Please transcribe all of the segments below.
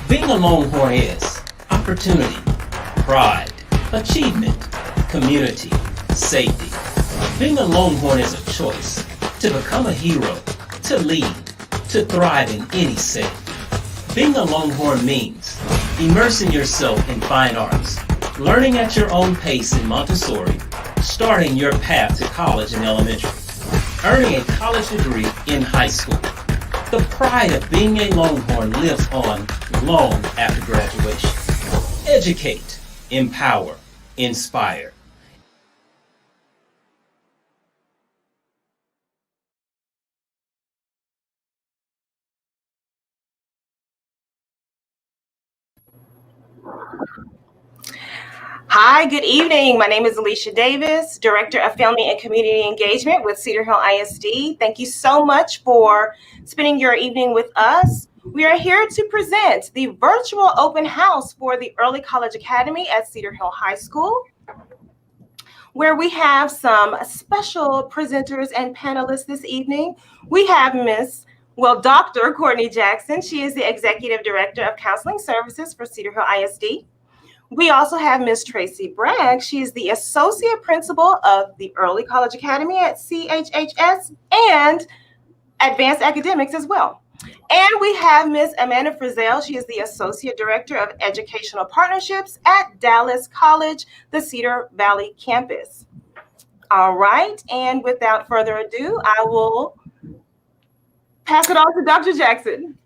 Being a Longhorn is opportunity, pride, achievement, community, safety. Being a Longhorn is a choice to become a hero, to lead, to thrive in any setting. Being a Longhorn means immersing yourself in fine arts, learning at your own pace in Montessori, starting your path to college in elementary, earning a college degree in high school. The pride of being a Longhorn lives on long after graduation. Educate, empower, inspire. Hi, good evening. My name is Alicia Davis, Director of Family and Community Engagement with Cedar Hill ISD. Thank you so much for spending your evening with us. We are here to present the virtual open house for the Early College Academy at Cedar Hill High School, where we have some special presenters and panelists this evening. We have Dr. Courtney Jackson. She is the Executive Director of Counseling Services for Cedar Hill ISD. We also have Ms. Tracy Bragg. She is the Associate Principal of the Early College Academy at CHHS and Advanced Academics as well. And we have Ms. Amanda Frizzell. She is the Associate Director of Educational Partnerships at Dallas College, the Cedar Valley campus. All right, and without further ado, I will pass it on to Dr. Jackson.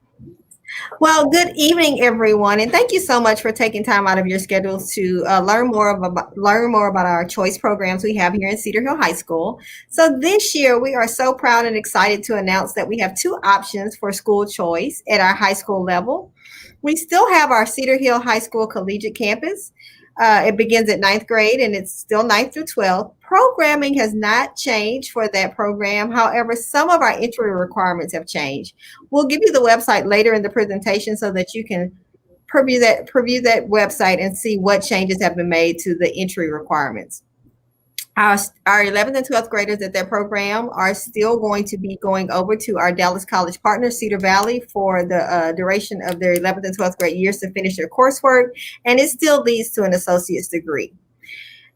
Well, good evening, everyone, and thank you so much for taking time out of your schedules to learn more about our choice programs we have here in Cedar Hill High School. So this year, we are so proud and excited to announce that we have two options for school choice at our high school level. We still have our Cedar Hill High School Collegiate Campus. It begins at 9th grade and it's still 9th through 12th. Programming has not changed for that program. However, some of our entry requirements have changed. We'll give you the website later in the presentation so that you can preview that website and see what changes have been made to the entry requirements. Our 11th and 12th graders at that program are still going to be going over to our Dallas College partner, Cedar Valley, for the duration of their 11th and 12th grade years to finish their coursework, and it still leads to an associate's degree.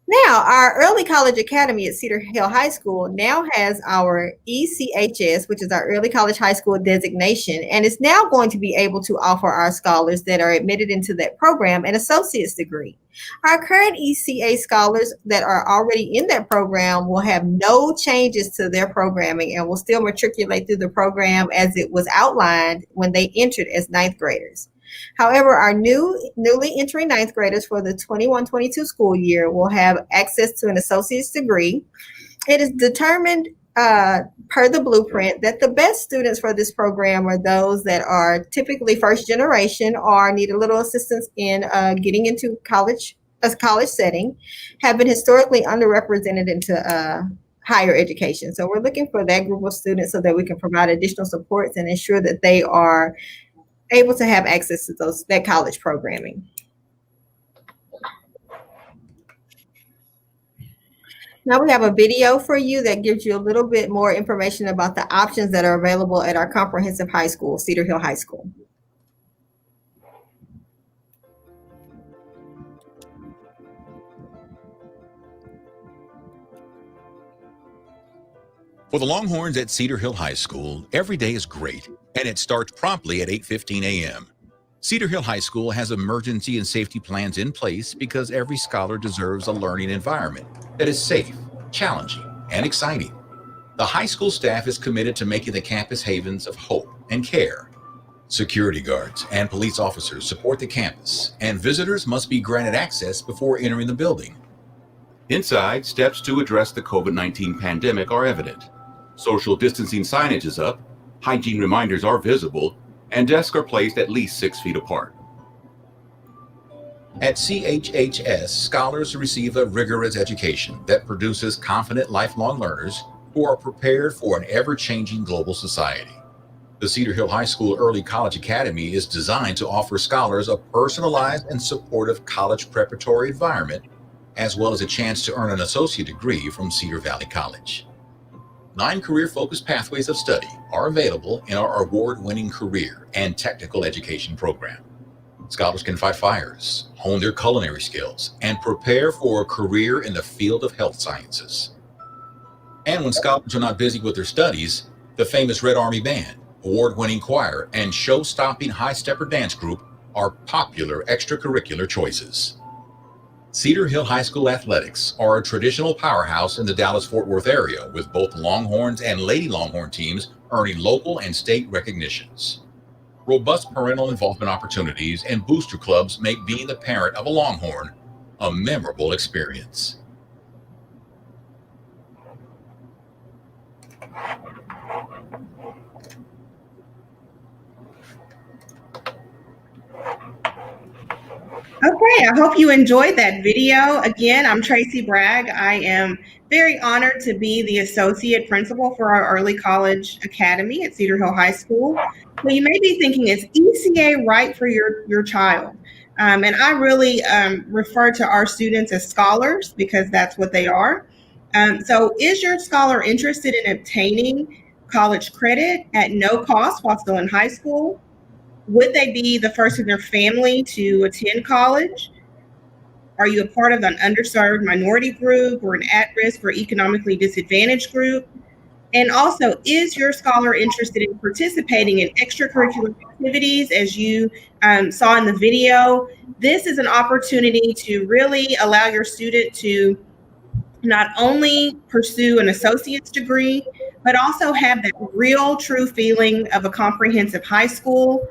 Now, our Early College Academy at Cedar Hill High School now has our ECHS, which is our Early College High School designation, and is now going to be able to offer our scholars that are admitted into that program an associate's degree. Our current ECA scholars that are already in that program will have no changes to their programming and will still matriculate through the program as it was outlined when they entered as 9th graders. However, our newly entering 9th graders for the 21-22 school year will have access to an associate's degree. It is determined per the blueprint that the best students for this program are those that are typically first generation or need a little assistance in getting into a college setting, have been historically underrepresented into higher education. So we're looking for that group of students so that we can provide additional supports and ensure that they are able to have access to that college programming. Now we have a video for you that gives you a little bit more information about the options that are available at our comprehensive high school, Cedar Hill High School. For the Longhorns at Cedar Hill High School, every day is great, and it starts promptly at 8:15 a.m. Cedar Hill High School has emergency and safety plans in place because every scholar deserves a learning environment that is safe, challenging, and exciting. The high school staff is committed to making the campus havens of hope and care. Security guards and police officers support the campus, and visitors must be granted access before entering the building. Inside, steps to address the COVID-19 pandemic are evident. Social distancing signage is up, hygiene reminders are visible, and desks are placed at least 6 feet apart. At CHHS, scholars receive a rigorous education that produces confident lifelong learners who are prepared for an ever-changing global society. The Cedar Hill High School Early College Academy is designed to offer scholars a personalized and supportive college preparatory environment, as well as a chance to earn an associate degree from Cedar Valley College. 9 career-focused pathways of study are available in our award-winning career and technical education program. Scholars can fight fires, hone their culinary skills, and prepare for a career in the field of health sciences. And when scholars are not busy with their studies, the famous Red Army Band, award-winning choir, and show-stopping high stepper dance group are popular extracurricular choices. Cedar Hill High School athletics are a traditional powerhouse in the Dallas-Fort Worth area, with both Longhorns and Lady Longhorn teams earning local and state recognitions. Robust parental involvement opportunities and booster clubs make being the parent of a Longhorn a memorable experience. Okay, I hope you enjoyed that video. Again, I'm Tracy Bragg. I am very honored to be the associate principal for our early college academy at Cedar Hill High School. So you may be thinking, is ECA right for your child? And I really refer to our students as scholars because that's what they are. So is your scholar interested in obtaining college credit at no cost while still in high school? Would they be the first in their family to attend college? Are you a part of an underserved minority group or an at-risk or economically disadvantaged group? And also, is your scholar interested in participating in extracurricular activities as you saw in the video? This is an opportunity to really allow your student to not only pursue an associate's degree, but also have that real, true feeling of a comprehensive high school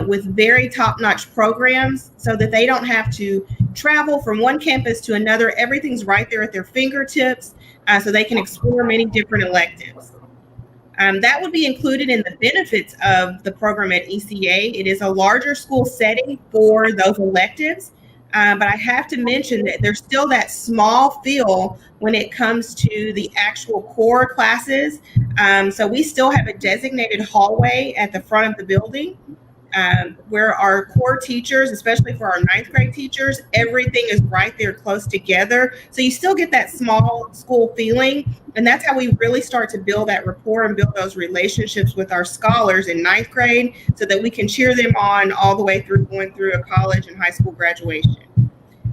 with very top-notch programs so that they don't have to travel from one campus to another. Everything's right there at their fingertips so they can explore many different electives. That would be included in the benefits of the program at ECA. It is a larger school setting for those electives, but I have to mention that there's still that small feel when it comes to the actual core classes. So we still have a designated hallway at the front of the building where our core teachers, especially for our ninth grade teachers, everything is right there close together. So you still get that small school feeling. And that's how we really start to build that rapport and build those relationships with our scholars in ninth grade so that we can cheer them on all the way through going through a college and high school graduation.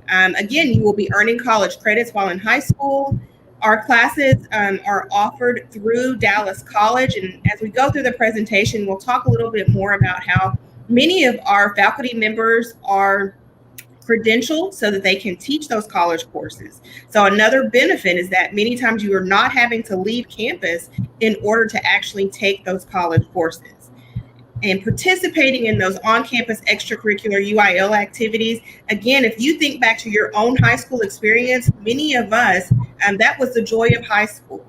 Again, you will be earning college credits while in high school. Our classes are offered through Dallas College. And as we go through the presentation, we'll talk a little bit more about how many of our faculty members are credentialed so that they can teach those college courses. So another benefit is that many times you are not having to leave campus in order to actually take those college courses. And participating in those on-campus extracurricular UIL activities, again, if you think back to your own high school experience, many of us, that was the joy of high school.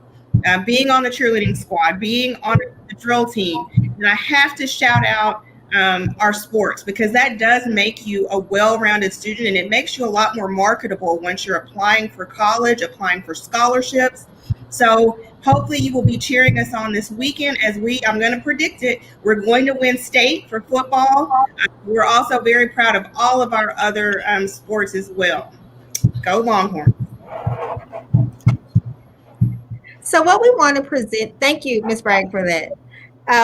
Being on the cheerleading squad, being on the drill team. And I have to shout out our sports because that does make you a well-rounded student and it makes you a lot more marketable once you're applying for college, applying for scholarships. So hopefully you will be cheering us on this weekend as I'm going to predict it, we're going to win state for football. We're also very proud of all of our other sports as well. Go Longhorns. So what we want to present, thank you, Ms. Bragg, for that.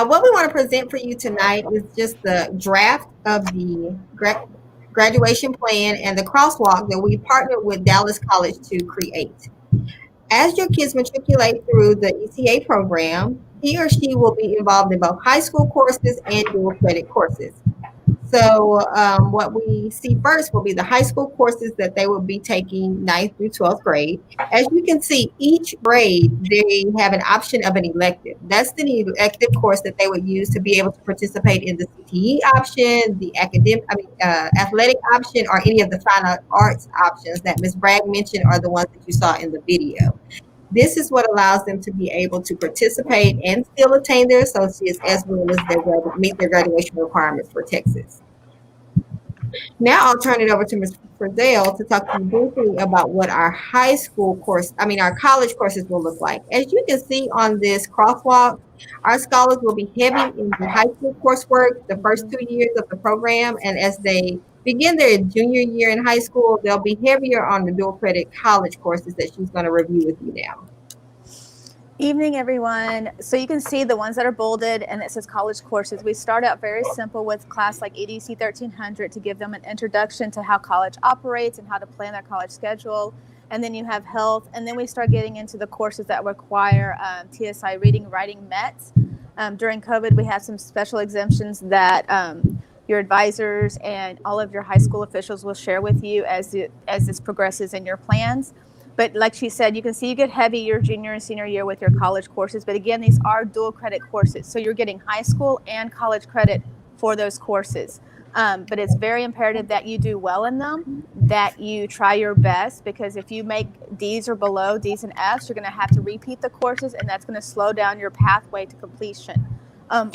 What we want to present for you tonight is just the draft of the graduation plan and the crosswalk that we partnered with Dallas College to create. As your kids matriculate through the ECA program, he or she will be involved in both high school courses and dual credit courses. So what we see first will be the high school courses that they will be taking 9th through 12th grade. As you can see, each grade, they have an option of an elective. That's the elective course that they would use to be able to participate in the CTE option, the athletic option, or any of the fine arts options that Ms. Bragg mentioned are the ones that you saw in the video. This is what allows them to be able to participate and still attain their associates as well as meet their graduation requirements for Texas. Now I'll turn it over to Ms. Frizzell to talk to you briefly about what our our college courses will look like. As you can see on this crosswalk, our scholars will be heavy in the high school coursework the first 2 years of the program, and as they begin their junior year in high school, they'll be heavier on the dual credit college courses that she's going to review with you now. Evening, everyone. So you can see the ones that are bolded and it says college courses. We start out very simple with class like EDC 1300 to give them an introduction to how college operates and how to plan their college schedule. And then you have health. And then we start getting into the courses that require TSI reading, writing, METs. During COVID, we had some special exemptions that your advisors and all of your high school officials will share with you as this progresses in your plans. But like she said, you can see you get heavy your junior and senior year with your college courses. But again, these are dual credit courses. So you're getting high school and college credit for those courses. But it's very imperative that you do well in them, that you try your best, because if you make D's or below, D's and F's, you're going to have to repeat the courses, and that's going to slow down your pathway to completion,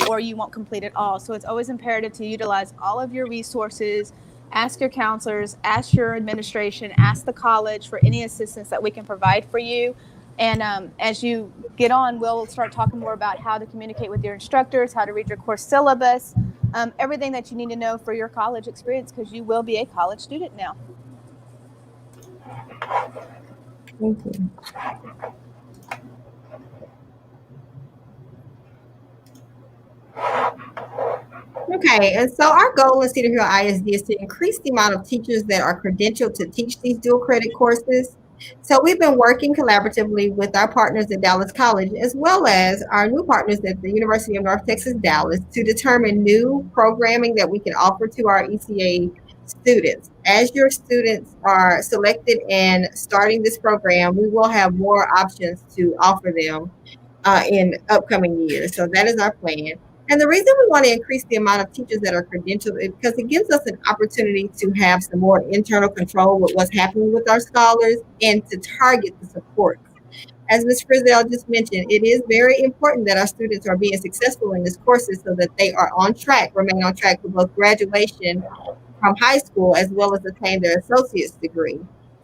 or you won't complete it all. So it's always imperative to utilize all of your resources. Ask your counselors, ask your administration, ask the college for any assistance that we can provide for you. And as you get on, we'll start talking more about how to communicate with your instructors, how to read your course syllabus, everything that you need to know for your college experience, because you will be a college student now. Thank you. Okay, and so our goal in Cedar Hill ISD is to increase the amount of teachers that are credentialed to teach these dual credit courses. So we've been working collaboratively with our partners at Dallas College, as well as our new partners at the University of North Texas, Dallas, to determine new programming that we can offer to our ECA students. As your students are selected and starting this program, we will have more options to offer them in upcoming years. So that is our plan. And the reason we want to increase the amount of teachers that are credentialed is because it gives us an opportunity to have some more internal control with what's happening with our scholars and to target the support. As Ms. Frizzell just mentioned, it is very important that our students are being successful in these courses so that they are on track, remain on track for both graduation from high school as well as attain their associate's degree.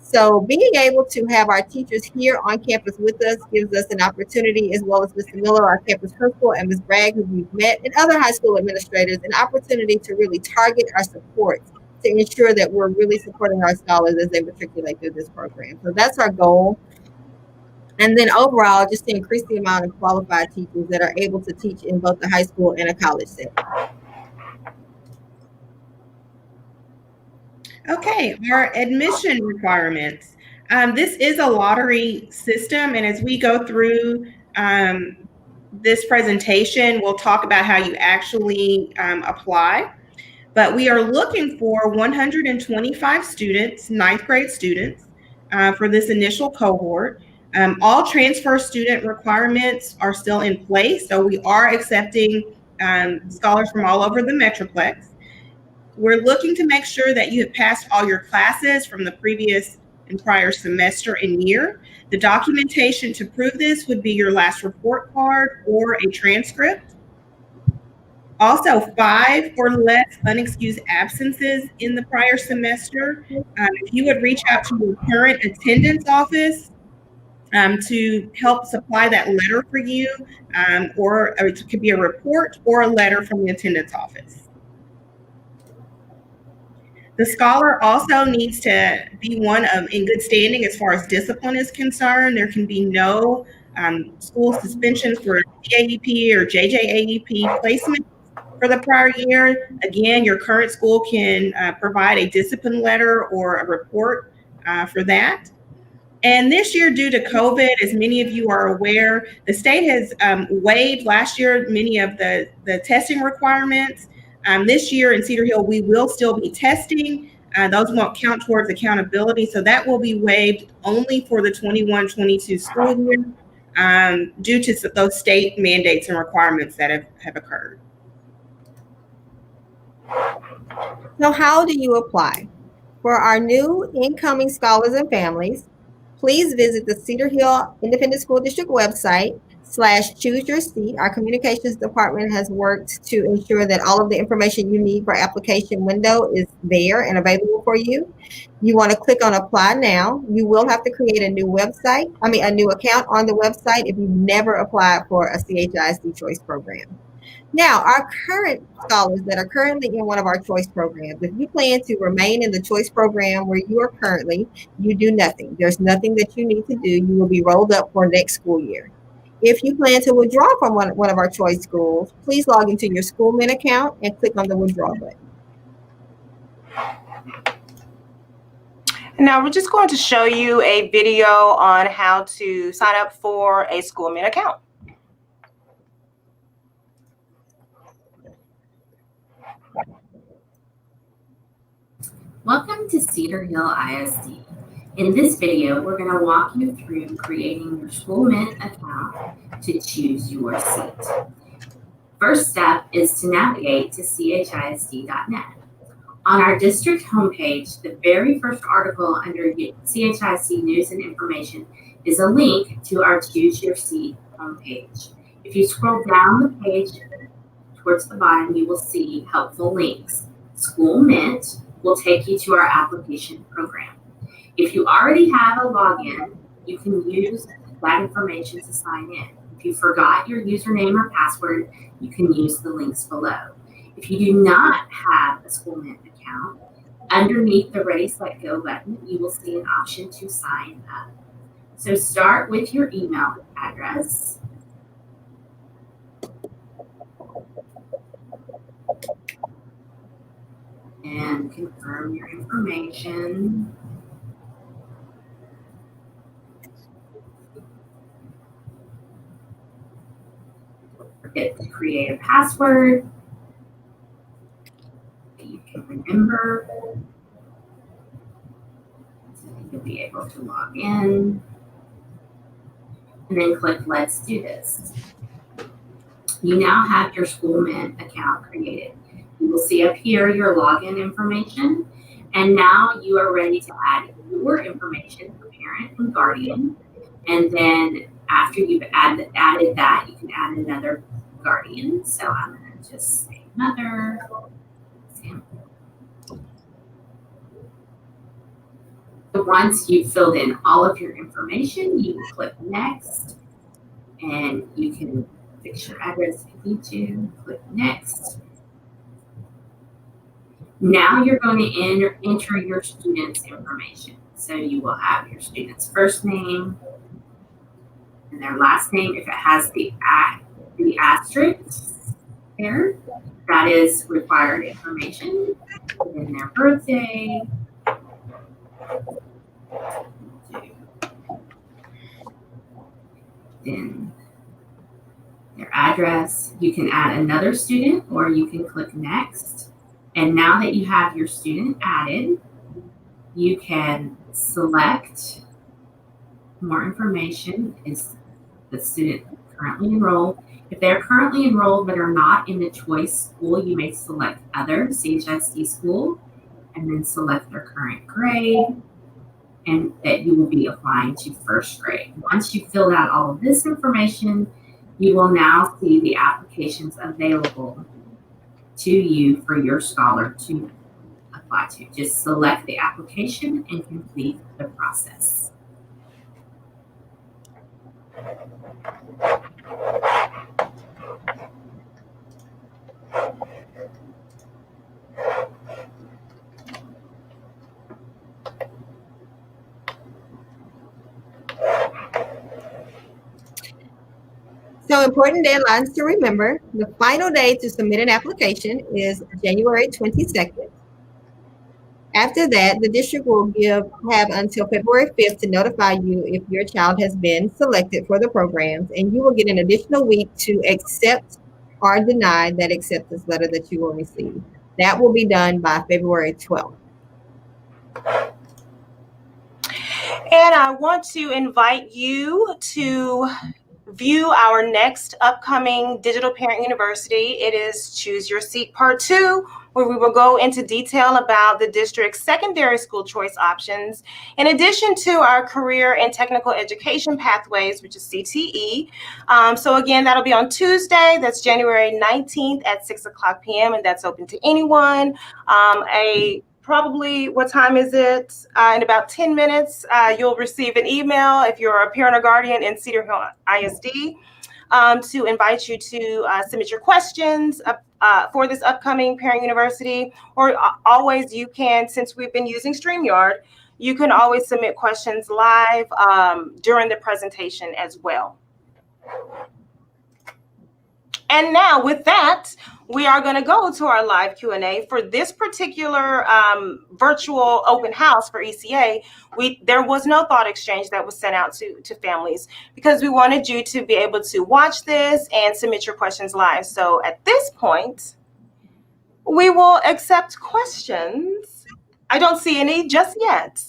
So being able to have our teachers here on campus with us gives us an opportunity, as well as Mr. Miller, our campus principal, and Ms. Bragg, who we've met, and other high school administrators, an opportunity to really target our support to ensure that we're really supporting our scholars as they matriculate through this program. So that's our goal. And then overall, just to increase the amount of qualified teachers that are able to teach in both the high school and a college setting. Okay, our admission requirements. This is a lottery system, and as we go through this presentation, we'll talk about how you actually apply. But we are looking for 125 students, ninth grade students, for this initial cohort. All transfer student requirements are still in place, so we are accepting scholars from all over the Metroplex. We're looking to make sure that you have passed all your classes from the previous and prior semester and year. The documentation to prove this would be your last report card or a transcript. Also, 5 or less unexcused absences in the prior semester. If you would reach out to your current attendance office to help supply that letter for you, or it could be a report or a letter from the attendance office. The scholar also needs to be one of in good standing as far as discipline is concerned. There can be no school suspensions for CAEP or JJAEP placement for the prior year. Again, your current school can provide a discipline letter or a report for that. And this year, due to COVID, as many of you are aware, the state has waived last year many of the testing requirements. This year in Cedar Hill, we will still be testing. Those won't count towards accountability. So that will be waived only for the 21-22 school year due to those state mandates and requirements that have occurred. So how do you apply? For our new incoming scholars and families, please visit the Cedar Hill Independent School District website /choose your seat. Our communications department has worked to ensure that all of the information you need for application window is there and available for you. You want to click on apply now. You will have to create a new a new account on the website if you've never applied for a CHISD choice program. Now, our current scholars that are currently in one of our choice programs, if you plan to remain in the choice program where you are currently, you do nothing. There's nothing that you need to do. You will be rolled up for next school year. if you plan to withdraw from one of our choice schools, please log into your school Mint account and click on the withdraw button. Now we're just going to show you a video on how to sign up for a school Mint account. Welcome to Cedar Hill ISD. In this video, we're going to walk you through creating your school Mint account to choose your seat. First step is to navigate to CHISD.net. On our district homepage, the very first article under CHISD News and Information is a link to our Choose Your Seat homepage. If you scroll down the page towards the bottom, you will see helpful links. School Mint will take you to our application program. If you already have a login, you can use that information to sign in. If you forgot your username or password, you can use the links below. If you do not have a school Mint account, underneath the Ready, Set, Go button, you will see an option to sign up. So start with your email address. And confirm your information. Forget to create a password that you can remember. So you'll be able to log in. And then click Let's Do This. You now have your school Mint account created. You will see up here your login information. And now you are ready to add your information for parent and guardian. And then after you've added that, you can add another guardian. So I'm going to just say mother, example. So once you've filled in all of your information, you will click Next. And you can fix your address if you need to. Click Next. Now you're going to enter your student's information. So you will have your student's first name and their last name. If it has the asterisk there, that is required information. And then their birthday. Then their address. You can add another student or you can click Next. And now that you have your student added, you can select more information. Is the student currently enrolled? If they're currently enrolled but are not in the choice school, you may select other CHISD school and then select their current grade and that you will be applying to first grade. Once you've filled out all of this information, you will now see the applications available to you for your scholar to apply to. Just select the application and complete the process. So important deadlines to remember. The final day to submit an application is January 22nd. After that, the district will have until February 5th to notify you if your child has been selected for the programs, and you will get an additional week to accept or deny that acceptance letter that you will receive. That will be done by February 12th. And I want to invite you to view our next upcoming Digital Parent University. It is Choose Your Seat Part 2, where we will go into detail about the district's secondary school choice options, in addition to our career and technical education pathways, which is CTE. So again, that'll be on Tuesday. That's January 19th at 6:00 p.m. and that's open to anyone. Probably, what time is it? In about 10 minutes, you'll receive an email if you're a parent or guardian in Cedar Hill ISD to invite you to submit your questions for this upcoming Parent University. Or always you can, since we've been using StreamYard, you can always submit questions live during the presentation as well. And now with that, we are going to go to our live Q&A for this particular virtual open house for ECA. There was no thought exchange that was sent out to families because we wanted you to be able to watch this and submit your questions live. So at this point, we will accept questions. I don't see any just yet,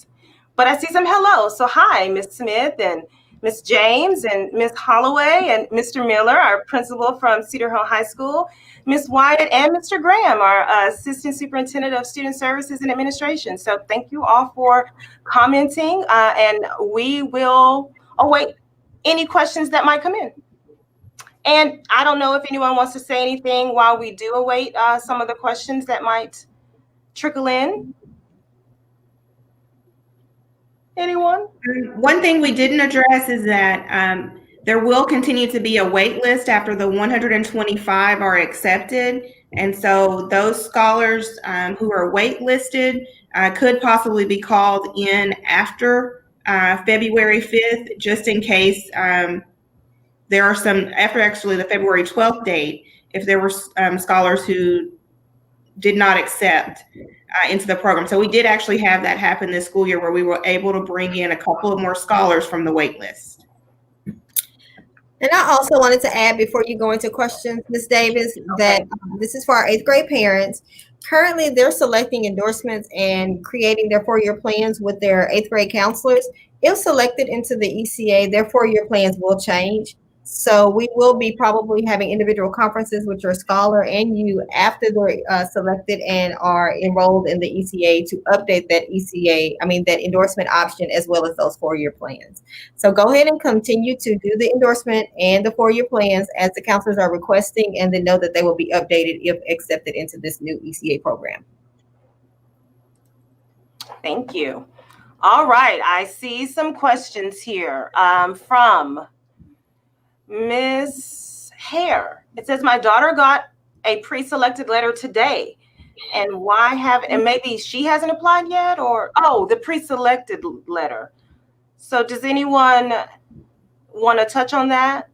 but I see some hello. So hi, Ms. Smith and Ms. James and Ms. Holloway and Mr. Miller, our principal from Cedar Hill High School, Ms. Wyatt and Mr. Graham, our Assistant Superintendent of Student Services and Administration. So thank you all for commenting, and we will await any questions that might come in. And I don't know if anyone wants to say anything while we do await some of the questions that might trickle in. Anyone? One thing we didn't address is that there will continue to be a wait list after the 125 are accepted. And so those scholars who are waitlisted could possibly be called in after February 5th, just in case there are some, after actually the February 12th date, if there were scholars who did not accept into the program. So we did actually have that happen this school year where we were able to bring in a couple of more scholars from the wait list. And I also wanted to add before you go into questions, Ms. Davis, that this is for our 8th grade parents. Currently, they're selecting endorsements and creating their 4-year plans with their 8th grade counselors. If selected into the ECA, their 4-year plans will change. So we will be probably having individual conferences with your scholar and you after they're selected and are enrolled in the ECA to update that that endorsement option as well as those 4-year plans. So go ahead and continue to do the endorsement and the 4-year plans as the counselors are requesting, and then know that they will be updated if accepted into this new ECA program. Thank you. All right, I see some questions here from Ms. Hare. It says, my daughter got a pre-selected letter today, and and maybe she hasn't applied yet, or, the pre-selected letter. So does anyone want to touch on that?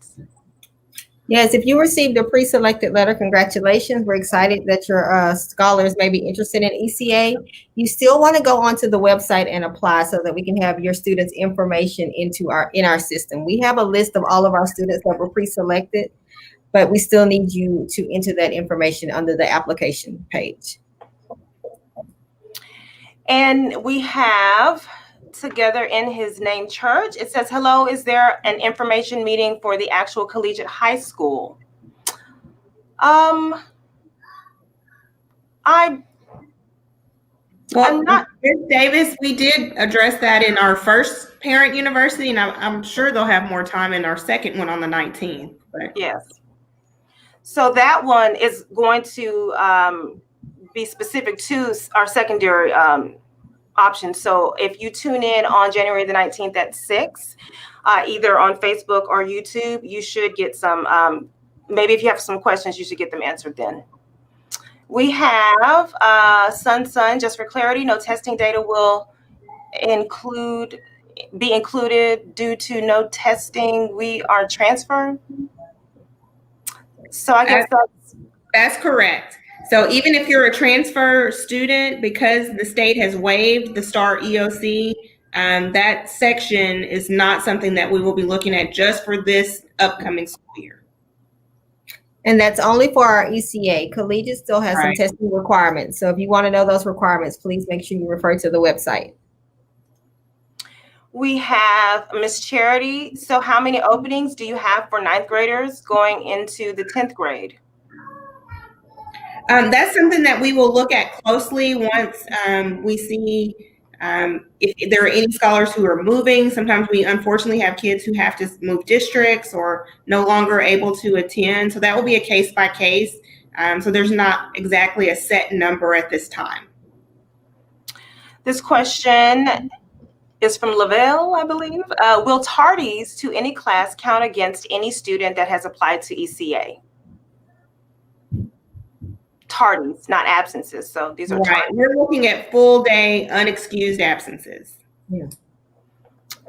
Yes, if you received a pre-selected letter, congratulations. We're excited that your scholars may be interested in ECA. You still want to go onto the website and apply so that we can have your students' information in our system. We have a list of all of our students that were pre-selected, but we still need you to enter that information under the application page. And we have Together in His Name Church. It says, hello, is there an information meeting for the actual collegiate high school? Ms. Davis, we did address that in our first parent university, and I'm sure they'll have more time in our second one on the 19th. But. Yes. So that one is going to be specific to our secondary options. So if you tune in on January the 19th at 6, either on Facebook or YouTube, you should get some, maybe if you have some questions, you should get them answered then. We have Sun, just for clarity, no testing data will be included due to no testing. We are transferred. So I guess that's correct. So even if you're a transfer student, because the state has waived the STAR EOC, that section is not something that we will be looking at just for this upcoming school year. And that's only for our ECA. Collegiate still has some testing requirements. So if you want to know those requirements, please make sure you refer to the website. We have Miss Charity. So how many openings do you have for 9th graders going into the 10th grade? That's something that we will look at closely once we see if there are any scholars who are moving. Sometimes we unfortunately have kids who have to move districts or no longer able to attend. So that will be a case by case. So there's not exactly a set number at this time. This question is from Lavelle, I believe. Will tardies to any class count against any student that has applied to ECA? Tardies, not absences. So these are right. We're looking at full day unexcused absences. Yeah.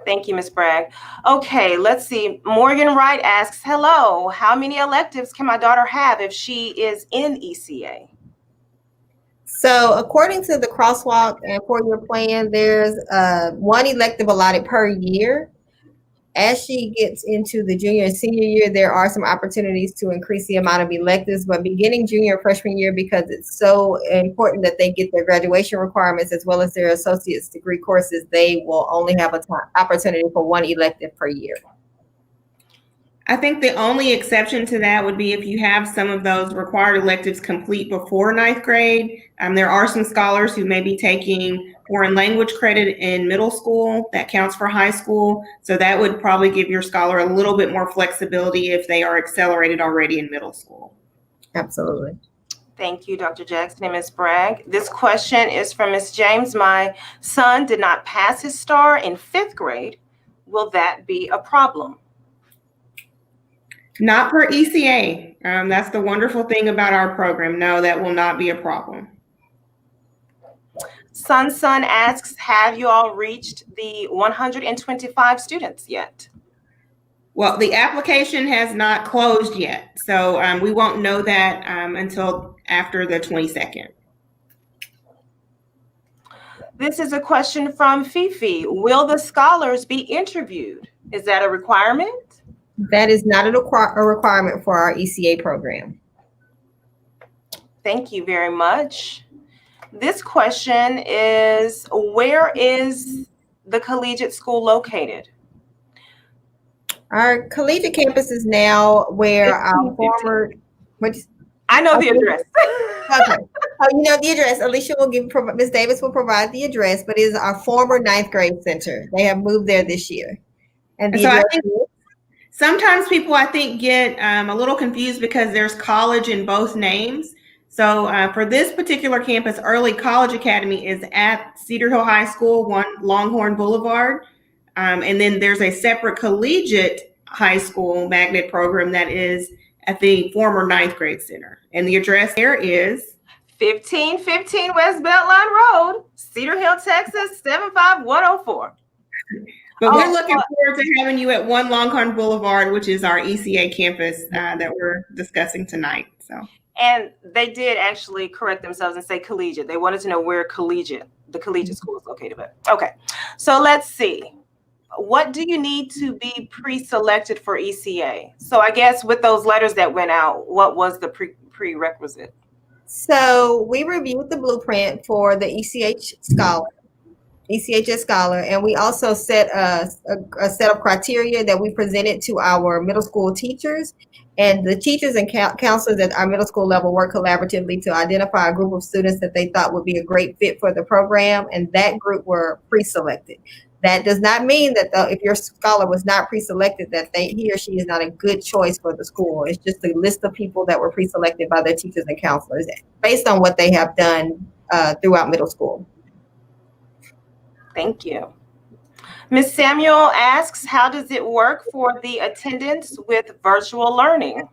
Thank you, Ms. Bragg. Okay, let's see. Morgan Wright asks, hello, how many electives can my daughter have if she is in ECA? So according to the crosswalk and 4-year plan, there's one elective allotted per year. As she gets into the junior and senior year, there are some opportunities to increase the amount of electives, but beginning junior and freshman year, because it's so important that they get their graduation requirements as well as their associate's degree courses, they will only have an opportunity for one elective per year. I think the only exception to that would be if you have some of those required electives complete before 9th grade. There are some scholars who may be taking foreign language credit in middle school. That counts for high school. So that would probably give your scholar a little bit more flexibility if they are accelerated already in middle school. Absolutely. Thank you, Dr. Jackson and Ms. Bragg. This question is from Ms. James. My son did not pass his STAR in 5th grade. Will that be a problem? Not for ECA. That's the wonderful thing about our program. No, that will not be a problem. Sun asks, have you all reached the 125 students yet? Well, the application has not closed yet. So we won't know that until after the 22nd. This is a question from Fifi. Will the scholars be interviewed? Is that a requirement? That is not a requirement for our ECA program. Thank you very much. This question is, where is the collegiate school located? Our collegiate campus is now where our former, I know the address. Okay. Oh, you know the address. Alicia will Ms. Davis will provide the address, but it is our former 9th grade center. They have moved there this year. And so I think sometimes people, I think, get a little confused because there's college in both names. So for this particular campus, Early College Academy is at Cedar Hill High School, 1 Longhorn Boulevard. And then there's a separate collegiate high school magnet program that is at the former 9th grade center. And the address there is 1515 West Beltline Road, Cedar Hill, Texas, 75104. But we're looking forward to having you at 1 Longhorn Boulevard, which is our ECA campus that we're discussing tonight. So. And they did actually correct themselves and say collegiate. They wanted to know where the collegiate school is located. But okay, so let's see. What do you need to be pre-selected for ECA? So I guess with those letters that went out, what was the prerequisite? So we reviewed the blueprint for the ECHS scholar, and we also set a set of criteria that we presented to our middle school teachers. And the teachers and counselors at our middle school level work collaboratively to identify a group of students that they thought would be a great fit for the program, and that group were pre-selected. That does not mean that if your scholar was not pre-selected, that he or she is not a good choice for the school. It's just a list of people that were pre-selected by their teachers and counselors based on what they have done throughout middle school. Thank you. Ms. Samuel asks, how does it work for the attendance with virtual learning?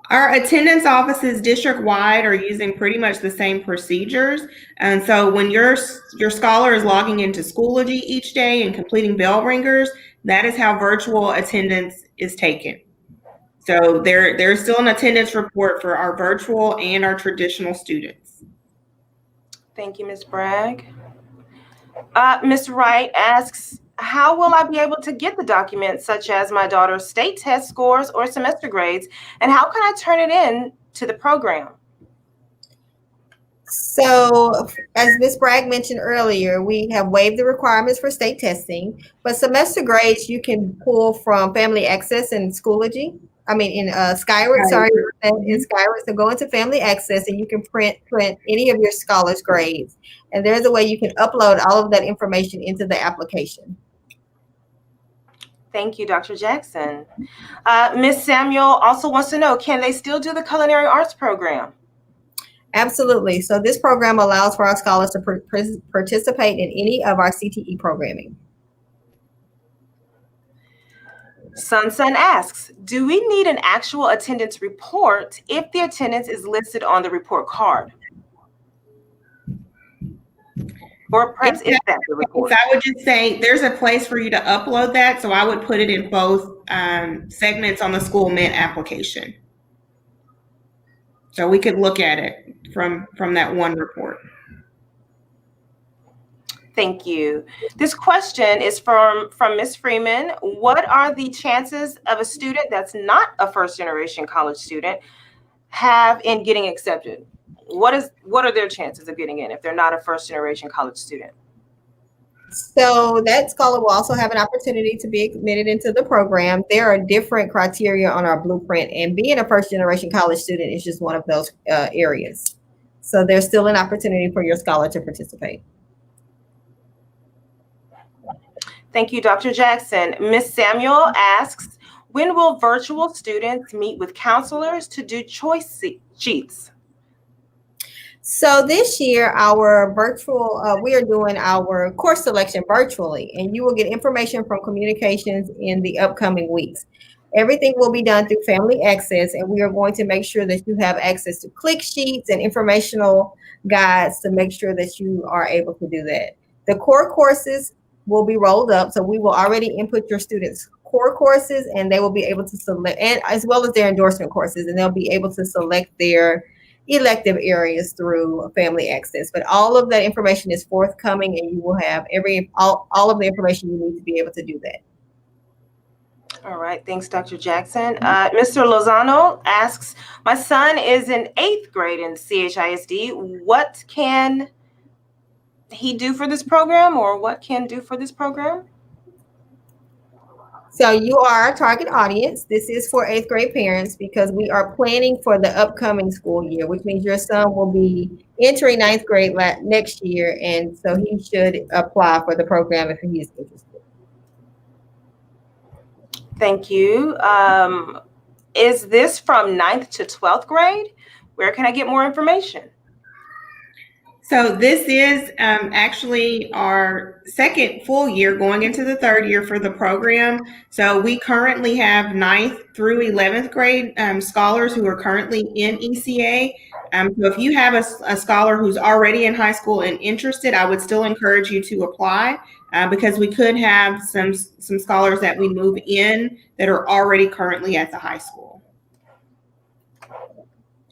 Our attendance offices district-wide are using pretty much the same procedures. And so when your scholar is logging into Schoology each day and completing bell ringers, that is how virtual attendance is taken. So there's still an attendance report for our virtual and our traditional students. Thank you, Ms. Bragg. Ms. Wright asks, how will I be able to get the documents such as my daughter's state test scores or semester grades, and how can I turn it in to the program? So as Ms. Bragg mentioned earlier, we have waived the requirements for state testing, but semester grades you can pull from Family Access and Schoology. Skyward, in Skyward. So go into Family Access and you can print any of your scholars' grades. And there's a way you can upload all of that information into the application. Thank you, Dr. Jackson. Ms. Samuel also wants to know, can they still do the culinary arts program? Absolutely. So this program allows for our scholars to participate in any of our CTE programming. Sun asks, do we need an actual attendance report if the attendance is listed on the report card? Or perhaps is that the report? I would just say there's a place for you to upload that. So I would put it in both segments on the School Mint application. So we could look at it from that one report. Thank you. This question is from Ms. Freeman. What are the chances of a student that's not a first-generation college student have in getting accepted? What are their chances of getting in if they're not a first-generation college student? So that scholar will also have an opportunity to be admitted into the program. There are different criteria on our blueprint, and being a first-generation college student is just one of those areas. So there's still an opportunity for your scholar to participate. Thank you, Dr. Jackson. Ms. Samuel asks, when will virtual students meet with counselors to do choice sheets? So this year, our virtual, we are doing our course selection virtually, and you will get information from communications in the upcoming weeks. Everything will be done through Family Access, and we are going to make sure that you have access to click sheets and informational guides to make sure that you are able to do that. The core courses will be rolled up, so we will already input your students' core courses, and they will be able to select, and as well as their endorsement courses, and they'll be able to select their elective areas through Family Access. But all of that information is forthcoming, and you will have all of the information you need to be able to do that. All right, thanks, Dr. Jackson. Mr. Lozano asks, my son is in 8th grade in CHISD. What can he do for this program, or what can do for this program? So you are our target audience. This is for 8th grade parents because we are planning for the upcoming school year, which means your son will be entering 9th grade next year. And so he should apply for the program if he is interested. Thank you. Is this from 9th to 12th grade? Where can I get more information? So this is actually our second full year going into the third year for the program. So we currently have 9th through 11th grade scholars who are currently in ECA. So if you have a scholar who's already in high school and interested, I would still encourage you to apply because we could have some scholars that we move in that are already currently at the high school.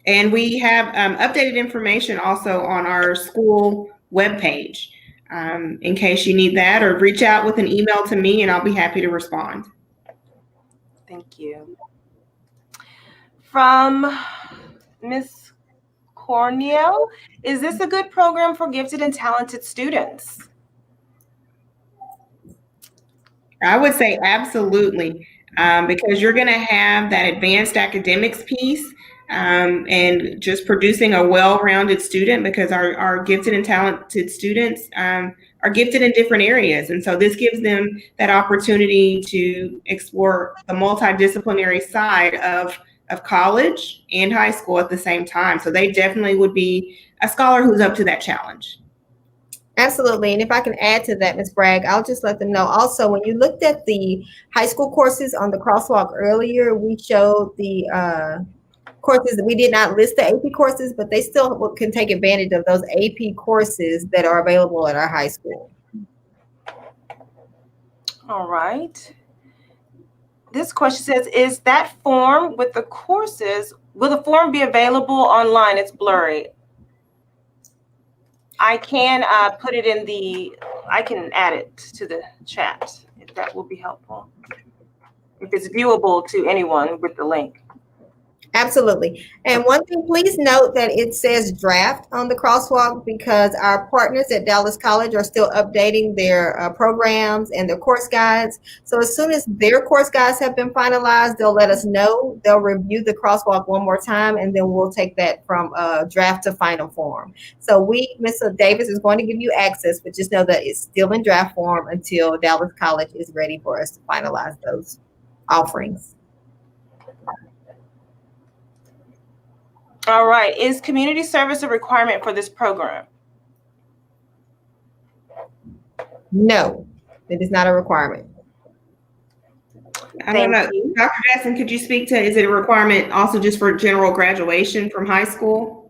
And we have updated information also on our school webpage in case you need that, or reach out with an email to me and I'll be happy to respond. Thank you. From Ms. Cornell, is this a good program for gifted and talented students? I would say absolutely, because you're going to have that advanced academics piece. And just producing a well-rounded student, because our gifted and talented students are gifted in different areas. And so this gives them that opportunity to explore the multidisciplinary side of college and high school at the same time. So they definitely would be a scholar who's up to that challenge. Absolutely. And if I can add to that, Ms. Bragg, I'll just let them know. Also, when you looked at the high school courses on the crosswalk earlier, we showed the courses. We did not list the AP courses, but they still can take advantage of those AP courses that are available at our high school. All right. This question says, is that form with the courses, will the form be available online? It's blurry. I can put it in I can add it to the chat if that will be helpful. If it's viewable to anyone with the link. Absolutely. And one thing, please note that it says draft on the crosswalk because our partners at Dallas College are still updating their programs and their course guides. So as soon as their course guides have been finalized, they'll let us know. They'll review the crosswalk one more time, and then we'll take that from draft to final form. So Mr. Davis is going to give you access, but just know that it's still in draft form until Dallas College is ready for us to finalize those offerings. All right. Is community service a requirement for this program? No, it is not a requirement. I don't know. Dr. Jackson, could you speak to, is it a requirement also just for general graduation from high school?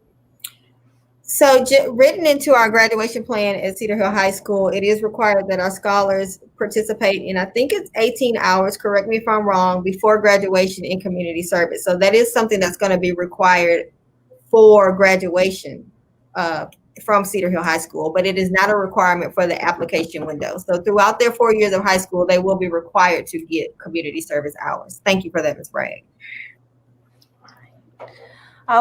So written into our graduation plan at Cedar Hill High School, it is required that our scholars participate in, I think it's 18 hours, correct me if I'm wrong, before graduation in community service. So that is something that's going to be required for graduation from Cedar Hill High School, but it is not a requirement for the application window. So throughout their 4 years of high school, they will be required to get community service hours. Thank you for that, Ms. Bragg.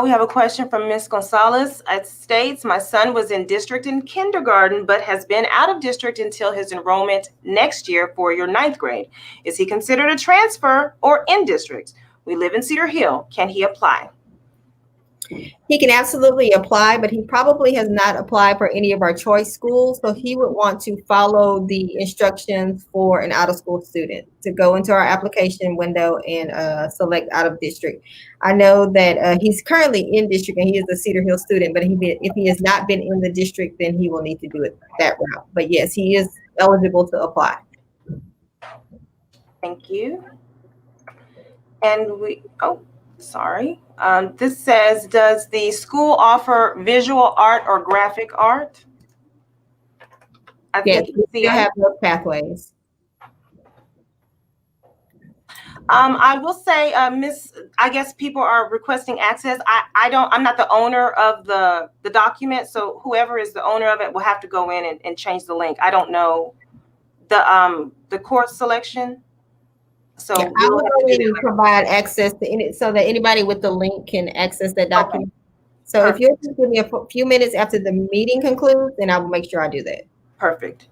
We have a question from Ms. Gonzalez. It states, my son was in district in kindergarten, but has been out of district until his enrollment next year for your 9th grade. Is he considered a transfer or in district? We live in Cedar Hill. Can he apply? He can absolutely apply, but he probably has not applied for any of our choice schools. So he would want to follow the instructions for an out-of-school student to go into our application window and select out-of-district. I know that he's currently in district and he is a Cedar Hill student, but if he has not been in the district, then he will need to do it that route. But yes, he is eligible to apply. Thank you. And this says, does the school offer visual art or graphic art? Yes, we have those pathways. I will say, I guess people are requesting access. I'm not the owner of the document, so whoever is the owner of it will have to go in and change the link. I don't know the course selection. So yeah, I will go in and provide access to it so that anybody with the link can access that document. Okay. So Perfect. If you'll just give me a few minutes after the meeting concludes, then I will make sure I do that. Perfect.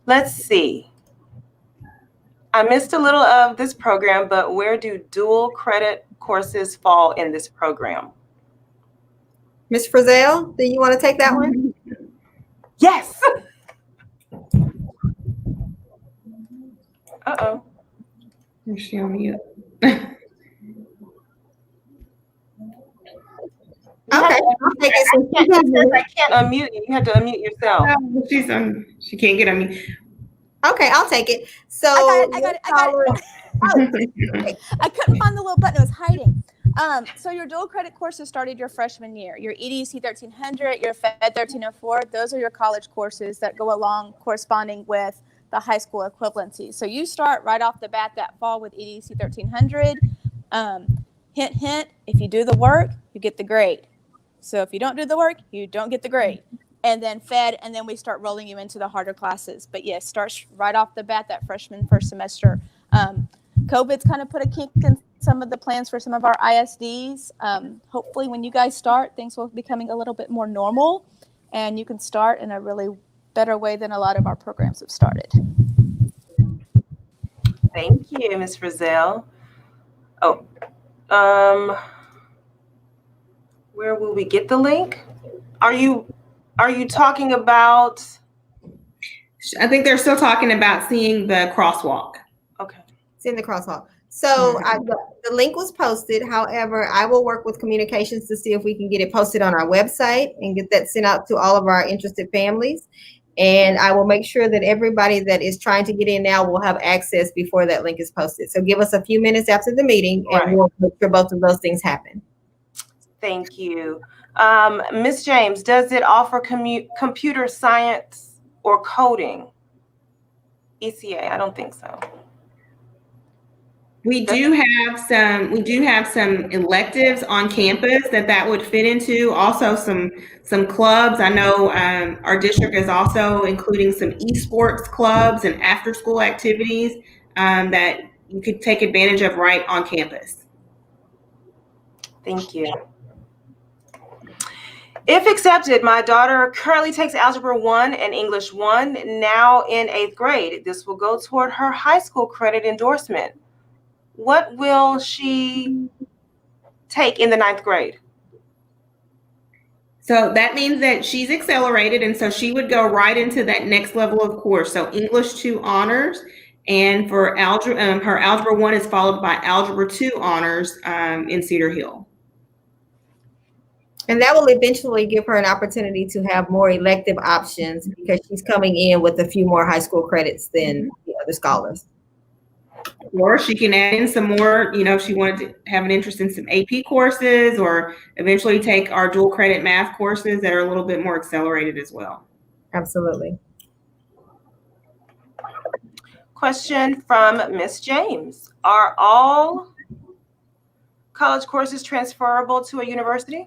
Let's see. I missed a little of this program, but where do dual credit courses fall in this program? Ms. Frizzell, do you want to take that one? Yes. Uh-oh. Is she on mute? Okay, I'll take it. I can't unmute you. You have to unmute yourself. No, she can't get unmute. Okay, I'll take it. So I got it. I couldn't find the little button. It was hiding. So your dual credit courses started your freshman year. Your EDC 1300, your Fed 1304, those are your college courses that go along corresponding with the high school equivalency. So you start right off the bat that fall with EDC 1300. Hint, hint, if you do the work, you get the grade. So if you don't do the work, you don't get the grade. And then Fed, and then we start rolling you into the harder classes. But yes, starts right off the bat that freshman first semester. COVID's kind of put a kink in some of the plans for some of our ISDs. Hopefully when you guys start, things will be becoming a little bit more normal and you can start in a really better way than a lot of our programs have started. Thank you, Ms. Frizzell. Where will we get the link? Are you talking about? I think they're still talking about seeing the crosswalk. Okay. Seeing the crosswalk. So the link was posted. However, I will work with communications to see if we can get it posted on our website and get that sent out to all of our interested families. And I will make sure that everybody that is trying to get in now will have access before that link is posted. So give us a few minutes after the meeting and we'll make sure both of those things happen. Thank you. Ms. James, does it offer computer science or coding? ECA, I don't think so. We do have some electives on campus that would fit into. Also some clubs. I know our district is also including some esports clubs and after school activities that you could take advantage of right on campus. Thank you. If accepted, my daughter currently takes Algebra 1 and English 1, now in 8th grade. This will go toward her high school credit endorsement. What will she take in the 9th grade? So that means that she's accelerated, and so she would go right into that next level of course. So English 2 honors, and for algebra, her Algebra 1 is followed by Algebra 2 honors in Cedar Hill. And that will eventually give her an opportunity to have more elective options because she's coming in with a few more high school credits than the other scholars. Or she can add in some more, if she wanted to have an interest in some AP courses or eventually take our dual credit math courses that are a little bit more accelerated as well. Absolutely. Question from Miss James. Are all college courses transferable to a university?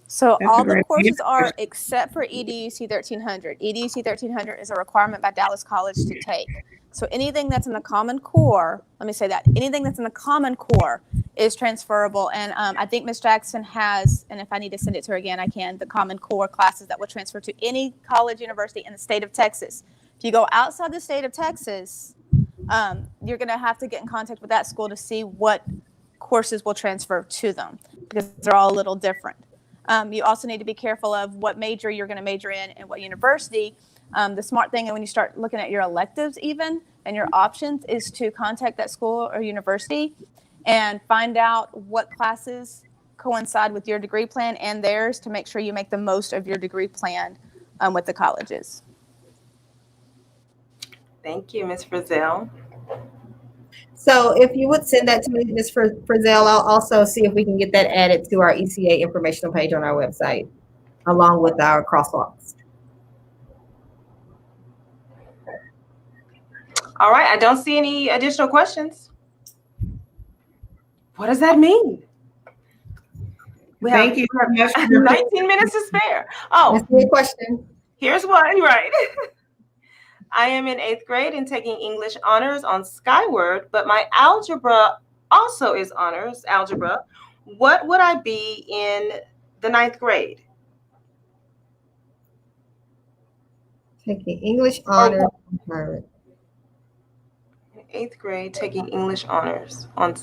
So That's all a the great courses are question. except for EDUC 1300. EDUC 1300 is a requirement by Dallas College to take. So anything that's in the Common Core, let me say that, anything that's in the Common Core is transferable. And I think Ms. Jackson has, and if I need to send it to her again, I can, the Common Core classes that will transfer to any college, university in the state of Texas. If you go outside the state of Texas, you're going to have to get in contact with that school to see what courses will transfer to them because they're all a little different. You also need to be careful of what major you're going to major in and what university. The smart thing when you start looking at your electives even and your options is to contact that school or university and find out what classes coincide with your degree plan and theirs to make sure you make the most of your degree plan with the colleges. Thank you, Ms. Frizzell. So if you would send that to me, Ms. Frizzell, I'll also see if we can get that added to our ECA informational page on our website, along with our crosswalks. All right, I don't see any additional questions. What does that mean? Thank you very much. 19 minutes to spare. Oh, That's a good question. Here's one, right? I am in 8th grade and taking English honors on Skyward, but my algebra also is honors algebra. What would I be in the 9th grade? Taking English honors. 8th grade, taking English honors on,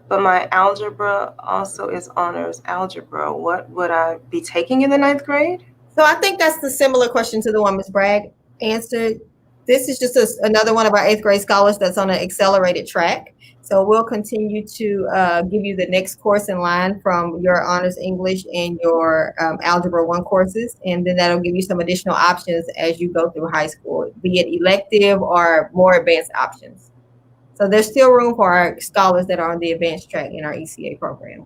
but my algebra also is honors algebra. What would I be taking in the 9th grade? So I think that's the similar question to the one Ms. Bragg answered. This is just another one of our 8th grade scholars that's on an accelerated track. So we'll continue to give you the next course in line from your honors English and your Algebra 1 courses. And then that'll give you some additional options as you go through high school, be it elective or more advanced options. So there's still room for our scholars that are on the advanced track in our ECA program.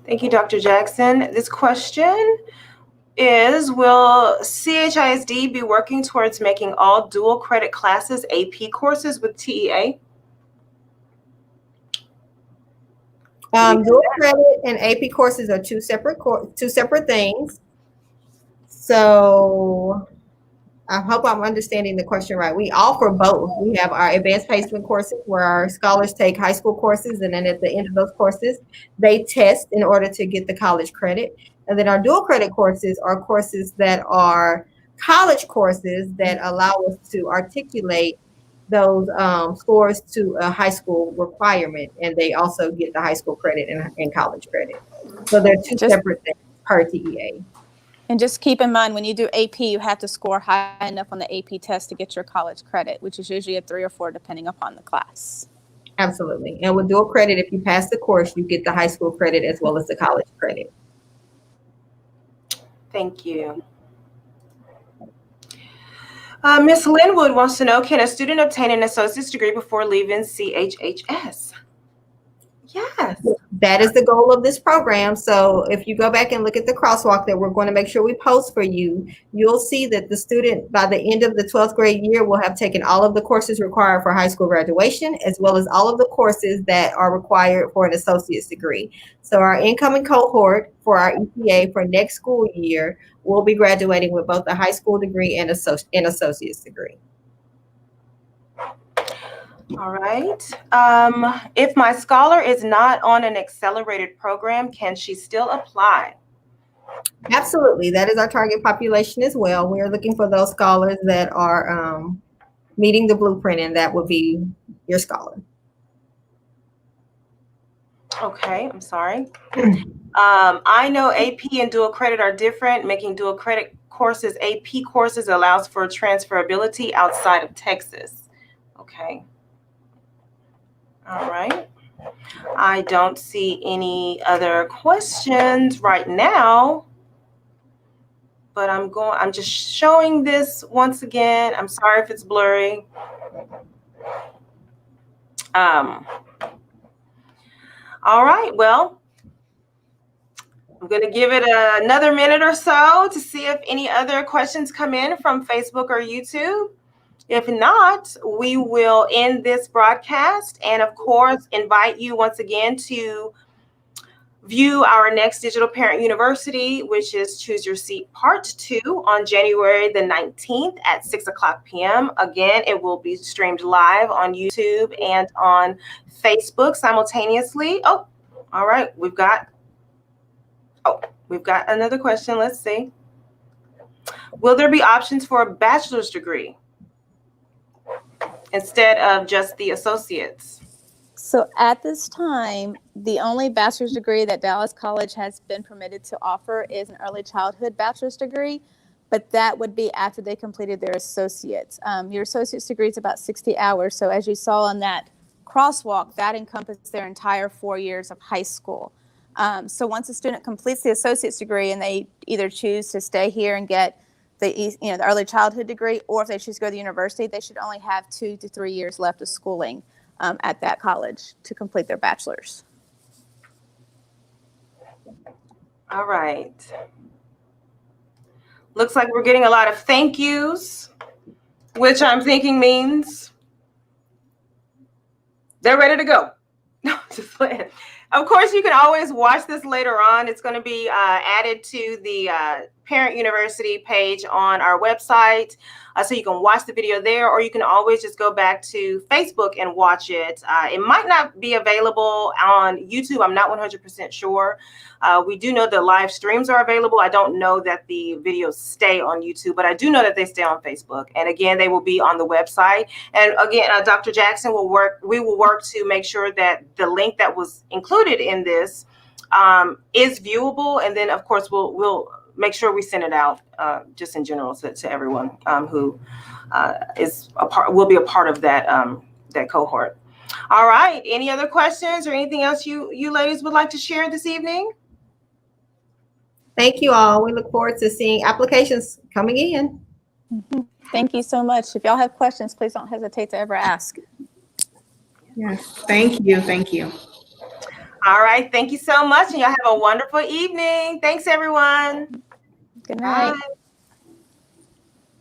Thank you, Dr. Jackson. This question is, will CHISD be working towards making all dual credit classes AP courses with TEA? Dual credit and AP courses are two separate things. So I hope I'm understanding the question right. We offer both. We have our advanced placement courses where our scholars take high school courses, and then at the end of those courses, they test in order to get the college credit. And then our dual credit courses are courses that are college courses that allow us to articulate those scores to a high school requirement, and they also get the high school credit and college credit. So they're two separate things per TEA. And just keep in mind, when you do AP, you have to score high enough on the AP test to get your college credit, which is usually a 3 or 4 depending upon the class. Absolutely. And with dual credit, if you pass the course, you get the high school credit as well as the college credit. Thank you. Ms. Linwood wants to know, can a student obtain an associate's degree before leaving CHHS? Yes. That is the goal of this program. So if you go back and look at the crosswalk that we're going to make sure we post for you, you'll see that the student by the end of the 12th grade year will have taken all of the courses required for high school graduation, as well as all of the courses that are required for an associate's degree. So our incoming cohort for our EPA for next school year will be graduating with both a high school degree and an associate's degree. All right. If my scholar is not on an accelerated program, can she still apply? Absolutely. That is our target population as well. We are looking for those scholars that are meeting the blueprint, and that would be your scholar. Okay, I'm sorry. I know AP and dual credit are different. Making dual credit courses AP courses allows for transferability outside of Texas. Okay. All right. I don't see any other questions right now, but I'm just showing this once again. I'm sorry if it's blurry. All right, well, I'm going to give it another minute or so to see if any other questions come in from Facebook or YouTube. If not, we will end this broadcast and, of course, invite you once again to view our next Digital Parent University, which is Choose Your Seat Part 2 on January the 19th at 6:00 p.m. Again, it will be streamed live on YouTube and on Facebook simultaneously. Oh, all right. We've got another question. Let's see. Will there be options for a bachelor's degree instead of just the associates? So at this time, the only bachelor's degree that Dallas College has been permitted to offer is an early childhood bachelor's degree, but that would be after they completed their associates. Your associate's degree is about 60 hours. So as you saw on that crosswalk, that encompasses their entire 4 years of high school. So once a student completes the associate's degree and they either choose to stay here and get the early childhood degree, or if they choose to go to the university, they should only have 2 to 3 years left of schooling at that college to complete their bachelor's. All right. Looks like we're getting a lot of thank yous, which I'm thinking means they're ready to go. No, just playing. Of course, you can always watch this later on. It's going to be added to the Parent University page on our website. So you can watch the video there, or you can always just go back to Facebook and watch it. It might not be available on YouTube. I'm not 100% sure. We do know the live streams are available. I don't know that the videos stay on YouTube, but I do know that they stay on Facebook. And again, they will be on the website. And again, Dr. Jackson we will work to make sure that the link that was included in this is viewable. And then, of course, we'll make sure we send it out just in general to everyone who will be a part of that that cohort. All right. Any other questions or anything else you ladies would like to share this evening? Thank you all. We look forward to seeing applications coming in. Mm-hmm. Thank you so much. If y'all have questions, please don't hesitate to ever ask. Yes, thank you. Thank you. All right. Thank you so much. And y'all have a wonderful evening. Thanks, everyone. Good night. Bye.